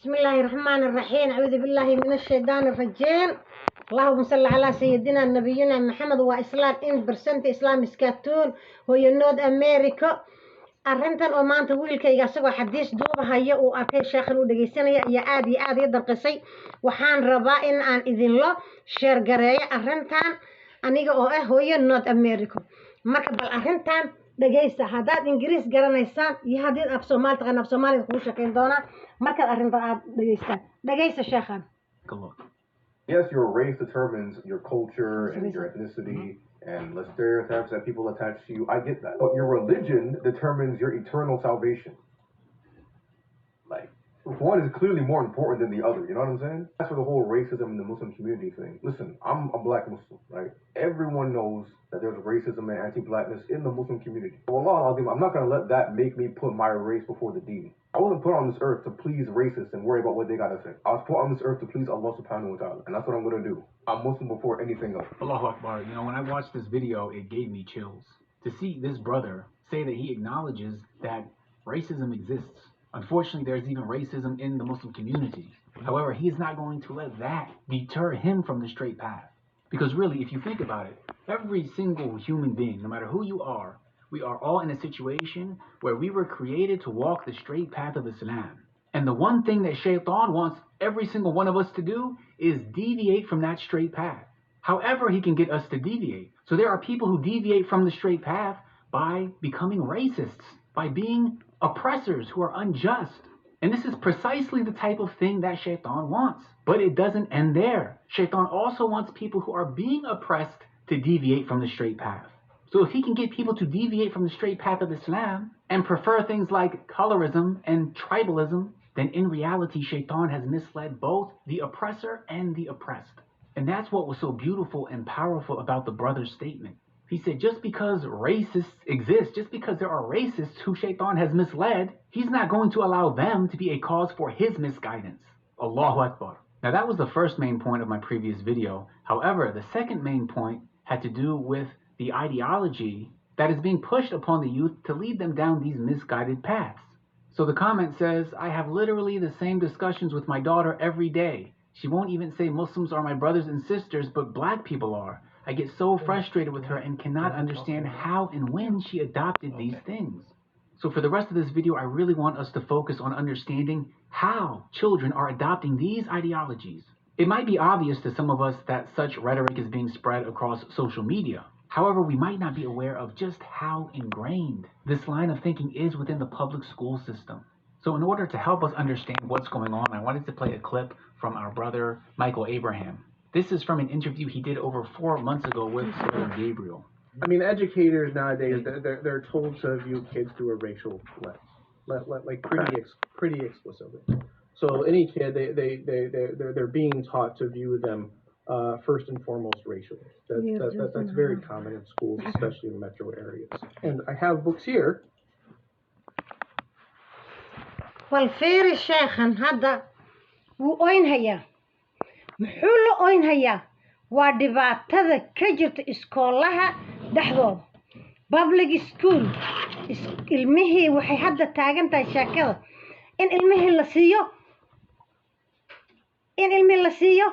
بسم الله الرحمن الرحيم أعوذ بالله من الشيطان الرجيم اللهم صل على سيدنا نبينا محمد وإسلام إن برسنت إسلام إسكاتون هو ينود أمريكا أرنتن oo maanta wiilkayga asagoo xadiis duubahayo uu arkay sheekhan uu dhageysanaya iyo aad iyo darqisay waxaan rabaa in aan idinlo share gareeyo arrintan aniga oo ah hooyo North America marka bal arrintan dhageysta hadaad ingiriis garanaysaan iyo hadii af Soomaali taqaan af Soomaaliga ku shaqeyn doona marka arrintan aad dhageysta sheekhan. Yes, your race determines your culture and your ethnicity and the stereotypes that people attach to you. I get that. But your religion determines your eternal salvation. Like, one is clearly more important than the other. You know what I'm saying? That's for the whole racism in the Muslim community thing. Listen, I'm a black Muslim, right? Everyone knows that there's racism and anti-blackness in the Muslim community. Allah, I'm not going to let that make me put my race before the deen. I wasn't put on this earth to please racists and worry about what they got to say. I was put on this earth to please Allah subhanahu wa ta'ala. And that's what I'm going to do. I'm Muslim before anything else. Allahu Akbar. You know, when I watched this video, it gave me chills. To see this brother say that he acknowledges that racism exists. Unfortunately, there's even racism in the Muslim community. However, he's not going to let that deter him from the straight path. Because really, if you think about it, every single human being, no matter who you are, we are all in a situation where we were created to walk the straight path of Islam. And the one thing that Shaitan wants every single one of us to do is deviate from that straight path. However he can get us to deviate. So there are people who deviate from the straight path by becoming racists, by being oppressors who are unjust. And this is precisely the type of thing that Shaitan wants. But it doesn't end there. Shaitan also wants people who are being oppressed to deviate from the straight path. So if he can get people to deviate from the straight path of Islam and prefer things like colorism and tribalism, then in reality, Shaitan has misled both the oppressor and the oppressed. And that's what was so beautiful and powerful about the brother's statement. He said just because racists exist, just because there are racists who Shaitan has misled, he's not going to allow them to be a cause for his misguidance. Allahu Akbar. Now that was the first main point of my previous video. However, the second main point had to do with the ideology that is being pushed upon the youth to lead them down these misguided paths. So the comment says, I have literally the same discussions with my daughter every day. She won't even say Muslims are my brothers and sisters, but black people are. I get so frustrated with her and cannot understand how and when she adopted these things. So for the rest of this video, I really want us to focus on understanding how children are adopting these ideologies. It might be obvious to some of us that such rhetoric is being spread across social media. However, we might not be aware of just how ingrained this line of thinking is within the public school system. So in order to help us understand what's going on, I wanted to play a clip from our brother, Michael Abraham. This is from an interview he did over 4 months ago with Brother Gabriel. I mean, educators nowadays, they're told to view kids through a racial lens, like pretty explicitly. So any kid, they're being taught to view them first and foremost racially. That's very common in schools, especially in metro areas. And I have books here. والفير الشيخ هذا وين هي محول وين هي ودبعت هذا كجرت إسكولها دحضو public school المهي وحي هذا تاجن تشكل إن المهي لسيو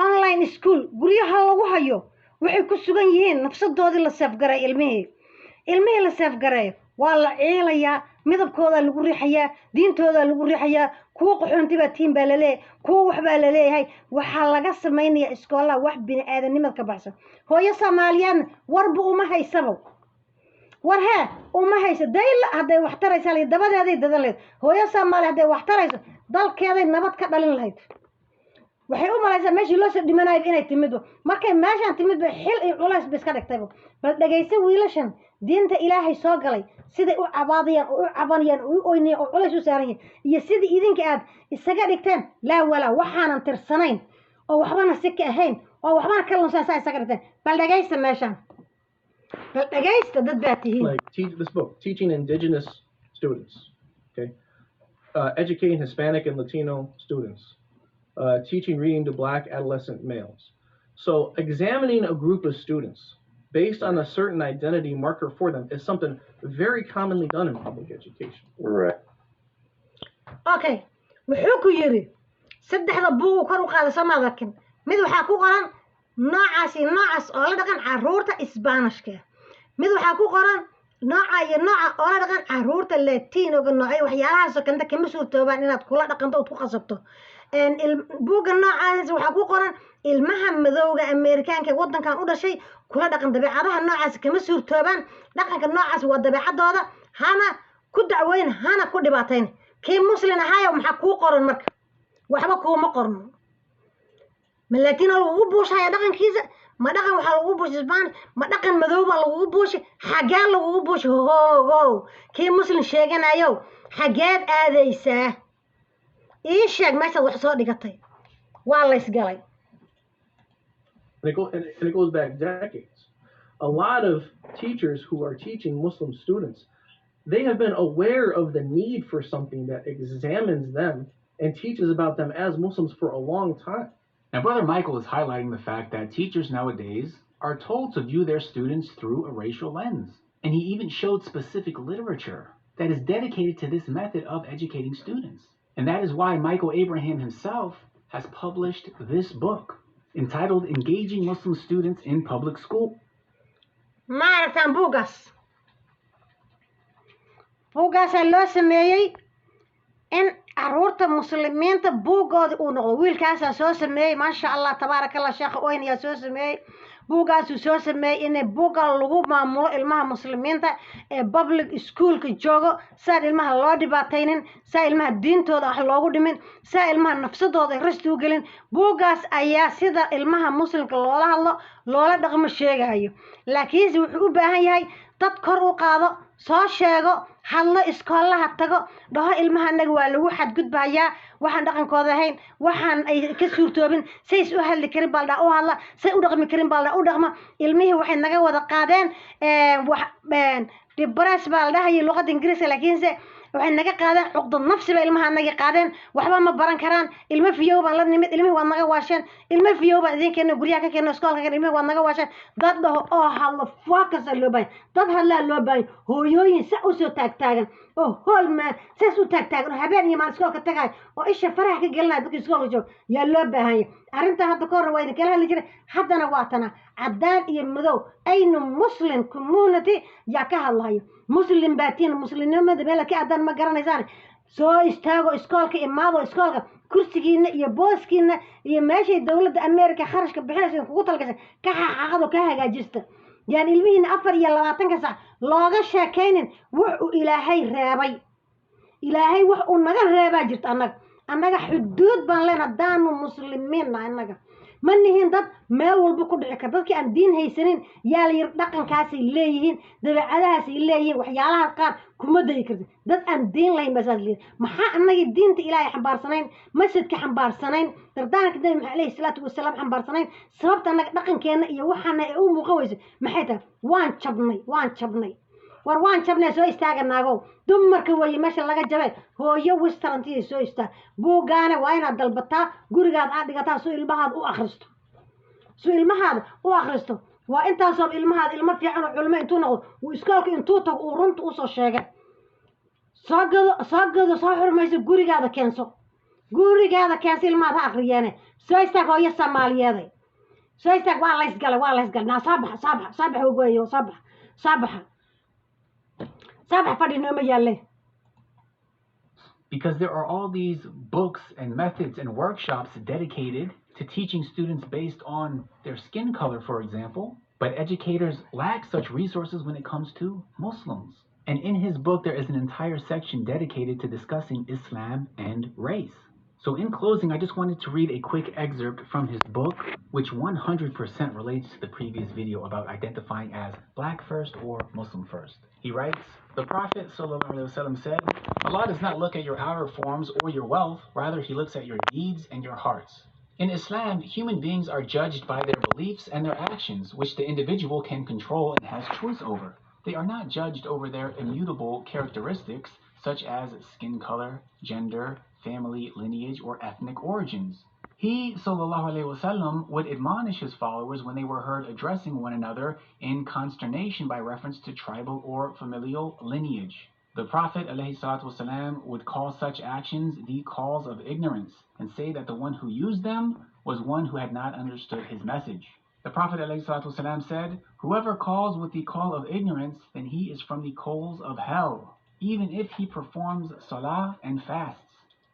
online school guryaha lagu hayo waxay ku sugan yihiin nafsadoodii la safgaray ilmihii la safgaray waa la ciilayaa midabkooda lagu riixayaa diintooda lagu riixayaa kuwa qaxoontiba tiin baa laleeyahay kuwa wax baa laleeyahay waxaa laga samaynayaa iskoolaha wax bini aadanimada ka baxsan hooyo Soomaaliyeed warba uma haysabo warha uma haysa dayla haday wax taraysaa dabadeeday dadaleed hooyo Soomaaliyeed haday wax tarayso dalkeeday nabad ka dhalin lahayd waxay u malaysaa meeshii loo soo dhimanayo inay timid markay meeshan timid bay xil iyo culays bis ka dhigtay bal dhageysa wiilashan diinta Ilaahay soo galay sida u cabaadiyaan oo u cabanayaan oo u oynayaan oo culays u saarayaan iyo sida idinka aad isaga dhigteen la wala waxaanan tirsanayn oo waxbana si ka ahayn oo waxbana ka lunsan isaga dhigteen bal dhageysa meeshan bal dhageysta dad baa tihiin like this book teaching indigenous students, okay, educating Hispanic and Latino students, teaching reading to black adolescent males. So examining a group of students based on a certain identity marker for them is something very commonly done in public education. Right. Okay. muxuu ku yiri saddexda buug kor u qaaday soo maadakin mid waxaa ku qoran noocaas iyo noocaas oo la dhaqan caruurta isbaanishka mid waxaa ku qoran nooca iyo nooca oo la dhaqan caruurta latinoga noocay waxyaalahaas oo kanta kama suurtoobaan inaad kula dhaqanto ood ku qasabto buugga noocaas waxaa ku qoran ilmaha madowga Ameerikaanka wadankan u dhashay kula dhaqan dabeecadaha noocaas kama suurtoobaan dhaqanka noocaas waa dabeecadooda hana ku dacweyn hana ku dhibaateyn kii muslim ahaayo maxaa ku qoran marka waxba kuma qorno malatina lagu buushaya dhaqankiisa ma dhaqan waxa lagu buush isbaan ma dhaqan madow baa lagu buush xagaa lagu buush ho kii muslim sheeganayo xageed aadaysaa ii sheeg meesha wax soo dhigatay waa la isgalay. And it goes back decades. A lot of teachers who are teaching Muslim students, they have been aware of the need for something that examines them and teaches about them as Muslims for a long time. Now, Brother Michael is highlighting the fact that teachers nowadays are told to view their students through a racial lens. And he even showed specific literature that is dedicated to this method of educating students. And that is why Michael Abraham himself has published this book entitled Engaging Muslim Students in Public School. Maartan buugaas loo sameeyay in caruurta muslimiinta buugooda uu noqdo wiilkaas soo sameeyay maasha Allah tabaarakallah sheekh oyn yaa soo sameeyay buugaas uu soo sameeyay in buuga lagu maamulo ilmaha muslimiinta ee public schoolka joogo saa ilmaha loo dhibaataynin saa ilmaha diintooda wax loogu dhimin saa ilmaha nafsadooda rasti u gelin buugaas ayaa sida ilmaha muslimka loola hadlo loola dhaqmo sheegayo laakiin wuxuu u baahan yahay dad kor u qaado soo sheego hadlo iskoolaha tago dhaho ilmaha anaga waa lagu xadgudbayaa waxaan dhaqankooda ahayn waxaan ay ka suurtoobin say isu hadli karin baa u hadla say u dhaqmi karin baa u dhaqma ilmihii waxay naga wada qaadeen dibras baa la dhahay luqada ingiriisiga laakiinse waxay naga qaadeen cuqdad nafsi baa ilmaha naga qaadeen waxba ma baran karaan ilmo fiyow baan la nimid ilmihii waa naga waasheen ilmo fiyow baan idin keenay guryaha ka keenay iskoolka ka ilmihii waa naga waasheen dad dhaho oo hadlo focus loo baahan dad hadlaa loo baahan hooyooyin sa u soo taagtaagan oo hool ma saas u taagtaagan habeen iyo maalin iskoolka tagay oo isha faraha ka gelinaya dadka iskoolka joog yaa loo baahan yahay arrinta hadda ka hor waa idin kala hadli jiray haddana waa tana caddaan iyo madow aynu muslim community yaa ka hadlayo muslim baatiin muslimnimada meel ka adan ma garanaysaan soo istaago iskoolka imaado iskoolka kursigiina iyo booskiina iyo meeshay dawladda Ameerika kharashka bixinaysa kugu talgashay ka xaqado ka hagaajista yaan ilmihiina 24 saac looga sheekaynin wax uu ilaahay reebay ilaahay wax uu naga reebaa jirta annaga xuduud baan leenahay daanu muslimiin annaga ma nihin dad meel walba ku dhici kara dadkii aan diin haysanin yaa la yir dhaqankaas ay leeyihiin dabeecadahaas ay leeyihiin waxyaalaha qaar kuma day kartid dad aan diin lahayn basaas leeyahay maxaa annaga diinta ilaahay xambaarsanayn masjidka xambaarsanayn dardaanka nabi maxamed alayhi salaatu wasalaam xambaarsanayn sababta annaga dhaqankeena iyo waxaana ay u muuqan weyso maxay tahay waan jabnay war waan jabnay soo istaaganaago dumarka way meesha laga jabay hooyo westerntii soo istaa buugaana waa inaad dalbataa gurigaad aad dhigataa soo ilmahaad u akhristo waa intaasoo ilmahaad ilmo fiican oo culimo intuu noqdo uu iskoolka intuu tago uu runta u soo sheegay soo gado soo xurmayso gurigaada keenso ilmahaad ha akhriyeene soo istaag hooyo Soomaaliyeeday soo istaag waa la isgalay naa saabax ogeeyo saabax Because there are all these books and methods and workshops dedicated to teaching students based on their skin color, for example, but educators lack such resources when it comes to Muslims. And in his book, there is an entire section dedicated to discussing Islam and race. So in closing, I just wanted to read a quick excerpt from his book, which 100% relates to the previous video about identifying as Black first or Muslim first. He writes, the Prophet ﷺ said, Allah does not look at your outer forms or your wealth, rather he looks at your deeds and your hearts. In Islam, human beings are judged by their beliefs and their actions, which the individual can control and has choice over. They are not judged over their immutable characteristics, such as skin color, gender, family, lineage, or ethnic origins. He, ﷺ, would admonish his followers when they were heard addressing one another in consternation by reference to tribal or familial lineage. The Prophet ﷺ would call such actions the calls of ignorance and say that the one who used them was one who had not understood his message. The Prophet ﷺ said, "Whoever calls with the call of ignorance, then he is from the coals of hell, even if he performs salah and fasts.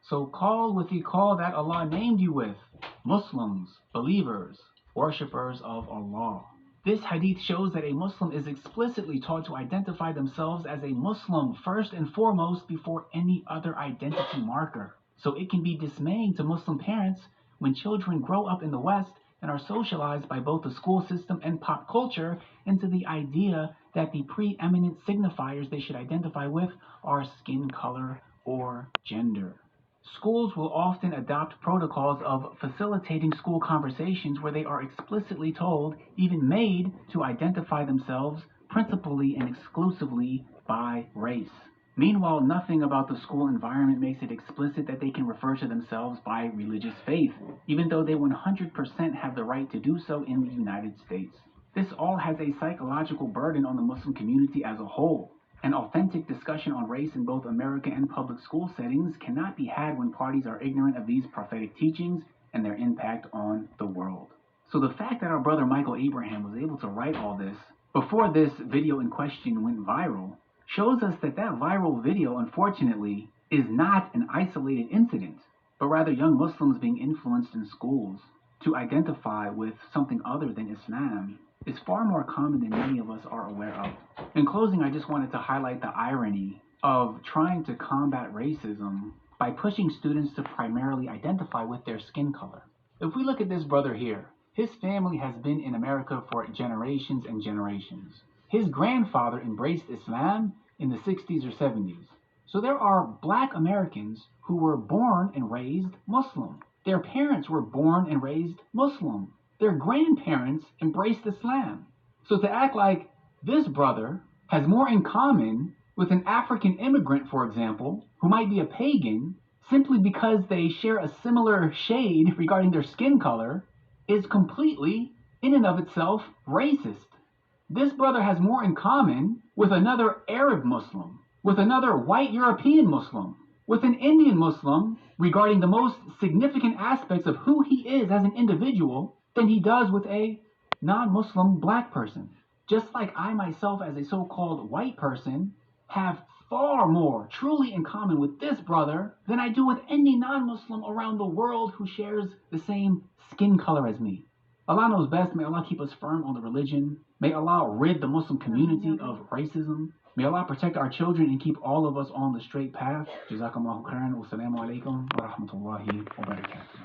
So call with the call that Allah named you with, Muslims, believers, worshippers of Allah." This hadith shows that a Muslim is explicitly taught to identify themselves as a Muslim first and foremost before any other identity marker. So it can be dismaying to Muslim parents when children grow up in the West and are socialized by both the school system and pop culture into the idea that the preeminent signifiers they should identify with are skin color or gender. Schools will often adopt protocols of facilitating school conversations where they are explicitly told, even made, to identify themselves principally and exclusively by race. Meanwhile, nothing about the school environment makes it explicit that they can refer to themselves by religious faith, even though they 100% have the right to do so in the United States. This all has a psychological burden on the Muslim community as a whole. An authentic discussion on race in both American and public school settings cannot be had when parties are ignorant of these prophetic teachings and their impact on the world. So the fact that our brother Michael Abraham was able to write all this before this video in question went viral shows us that that viral video, unfortunately, is not an isolated incident, but rather young Muslims being influenced in schools to identify with something other than Islam is far more common than many of us are aware of. In closing, I just wanted to highlight the irony of trying to combat racism by pushing students to primarily identify with their skin color. If we look at this brother here, his family has been in America for generations and generations. His grandfather embraced Islam in the 60s or 70s. So there are black Americans who were born and raised Muslim. Their parents were born and raised Muslim. Their grandparents embraced Islam. So to act like this brother has more in common with an African immigrant, for example, who might be a pagan, simply because they share a similar shade regarding their skin color, is completely, in and of itself, racist. This brother has more in common with another Arab Muslim, with another white European Muslim, with an Indian Muslim regarding the most significant aspects of who he is as an individual than he does with a non-Muslim black person. Just like I myself as a so-called white person have far more truly in common with this brother than I do with any non-Muslim around the world who shares the same skin color as me. Allah knows best. May Allah keep us firm on the religion. May Allah rid the Muslim community of racism. May Allah protect our children and keep all of us on the straight path. Jazakallahu khairan. Wassalamu alaikum wa rahmatullahi wa barakatuh.